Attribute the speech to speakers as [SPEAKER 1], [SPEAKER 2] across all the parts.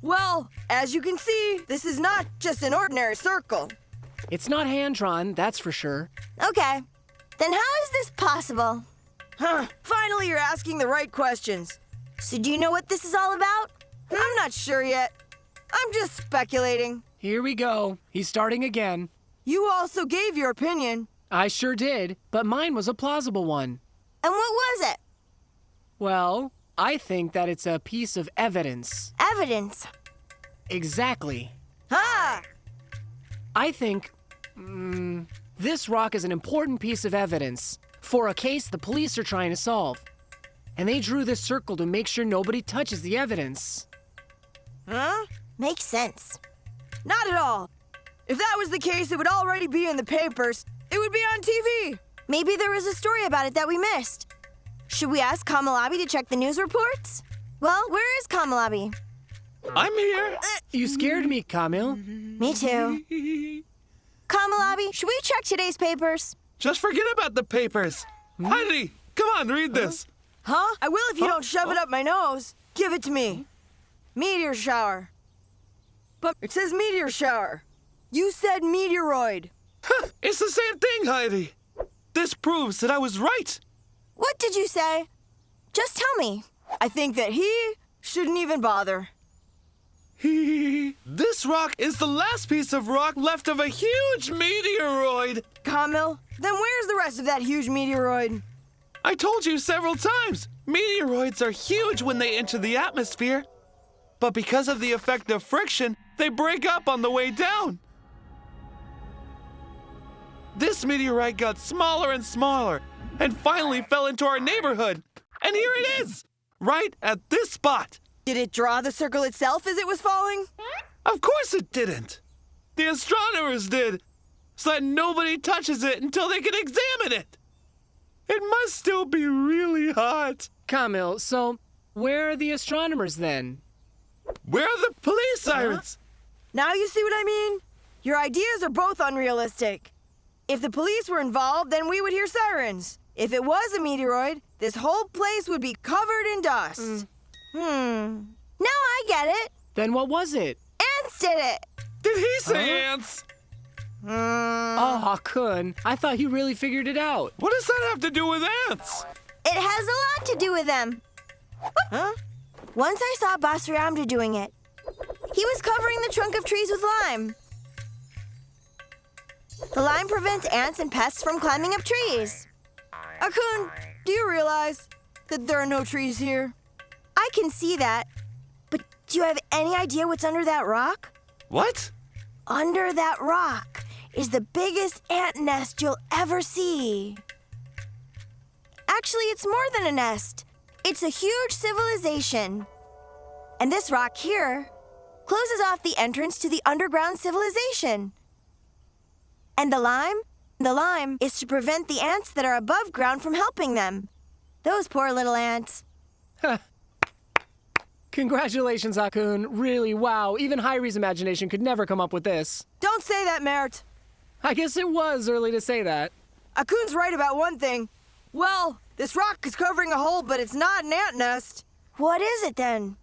[SPEAKER 1] Well, as you can see, this is not just an ordinary circle.
[SPEAKER 2] It's not hand-drawn, that's for sure.
[SPEAKER 3] Okay. Then how is this possible?
[SPEAKER 1] Finally, you're asking the right questions.
[SPEAKER 3] So do you know what this is all about?
[SPEAKER 1] I'm not sure yet. I'm just speculating.
[SPEAKER 2] Here we go. He's starting again.
[SPEAKER 1] You also gave your opinion.
[SPEAKER 2] I sure did, but mine was a plausible one.
[SPEAKER 3] And what was it?
[SPEAKER 2] Well, I think that it's a piece of evidence.
[SPEAKER 3] Evidence.
[SPEAKER 2] Exactly.
[SPEAKER 1] Ha!
[SPEAKER 2] I think, this rock is an important piece of evidence for a case the police are trying to solve. And they drew this circle to make sure nobody touches the evidence.
[SPEAKER 1] Huh?
[SPEAKER 3] Makes sense.
[SPEAKER 1] Not at all. If that was the case, it would already be in the papers. It would be on TV.
[SPEAKER 3] Maybe there was a story about it that we missed. Should we ask Kamalabi to check the news reports? Well, where is Kamalabi?
[SPEAKER 4] I'm here.
[SPEAKER 2] You scared me, Kamil.
[SPEAKER 3] Me too. Kamalabi, should we check today's papers?
[SPEAKER 4] Just forget about the papers. Hayri, come on, read this.
[SPEAKER 1] Huh? I will if you don't shove it up my nose. Give it to me. Meteor shower. But it says meteor shower. You said meteoroid.
[SPEAKER 4] It's the same thing, Hayri. This proves that I was right.
[SPEAKER 3] What did you say? Just tell me.
[SPEAKER 1] I think that he shouldn't even bother.
[SPEAKER 4] This rock is the last piece of rock left of a huge meteoroid.
[SPEAKER 1] Kamil, then where's the rest of that huge meteoroid?
[SPEAKER 4] I told you several times, meteoroids are huge when they enter the atmosphere. But because of the effect of friction, they break up on the way down. This meteorite got smaller and smaller and finally fell into our neighborhood. And here it is, right at this spot.
[SPEAKER 1] Did it draw the circle itself as it was falling?
[SPEAKER 4] Of course it didn't. The astronomers did, so that nobody touches it until they can examine it. It must still be really hot.
[SPEAKER 2] Kamil, so where are the astronomers then?
[SPEAKER 4] Where are the police sirens?
[SPEAKER 1] Now you see what I mean? Your ideas are both unrealistic. If the police were involved, then we would hear sirens. If it was a meteoroid, this whole place would be covered in dust.
[SPEAKER 3] Now I get it.
[SPEAKER 2] Then what was it?
[SPEAKER 3] Ants did it.
[SPEAKER 4] Did he say ants?
[SPEAKER 2] Oh, Akın, I thought you really figured it out.
[SPEAKER 4] What does that have to do with ants?
[SPEAKER 3] It has a lot to do with them.
[SPEAKER 1] Huh?
[SPEAKER 3] Once I saw Basriamda doing it. He was covering the trunk of trees with lime. The lime prevents ants and pests from climbing up trees.
[SPEAKER 1] Akın, do you realize that there are no trees here?
[SPEAKER 3] I can see that. But do you have any idea what's under that rock?
[SPEAKER 4] What?
[SPEAKER 3] Under that rock is the biggest ant nest you'll ever see. Actually, it's more than a nest. It's a huge civilization. And this rock here closes off the entrance to the underground civilization. And the lime is to prevent the ants that are above ground from helping them. Those poor little ants.
[SPEAKER 2] Congratulations, Akın. Really, wow. Even Hayri's imagination could never come up with this.
[SPEAKER 1] Don't say that, Mert.
[SPEAKER 2] I guess it was early to say that.
[SPEAKER 1] Akın's right about one thing. Well, this rock is covering a hole, but it's not an ant nest.
[SPEAKER 3] What is it then?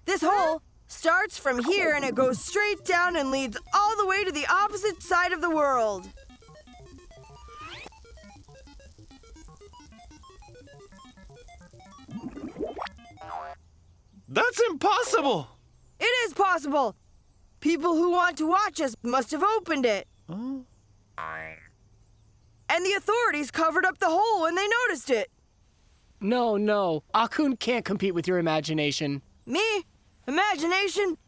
[SPEAKER 1] This hole starts from here and it goes straight down and leads all the way to the opposite side of the world.
[SPEAKER 4] That's impossible.
[SPEAKER 1] It is possible. People who want to watch us must have opened it. And the authorities covered up the hole when they noticed it.
[SPEAKER 2] No. Akın can't compete with your imagination.
[SPEAKER 1] Me? Imagination?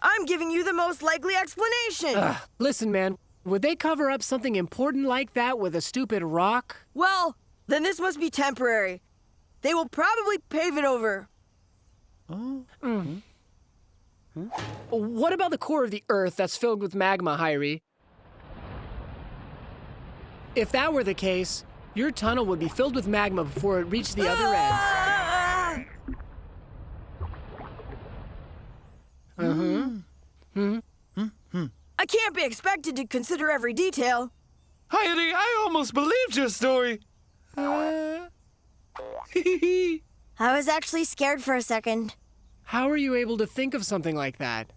[SPEAKER 1] I'm giving you the most likely explanation.
[SPEAKER 2] Listen, man. Would they cover up something important like that with a stupid rock?
[SPEAKER 1] Well, then this must be temporary. They will probably pave it over.
[SPEAKER 2] What about the core of the Earth that's filled with magma, Hayri? If that were the case, your tunnel would be filled with magma before it reached the other end.
[SPEAKER 1] I can't be expected to consider every detail.
[SPEAKER 4] Hayri, I almost believed your story.
[SPEAKER 3] I was actually scared for a second.
[SPEAKER 2] How are you able to think of something like that?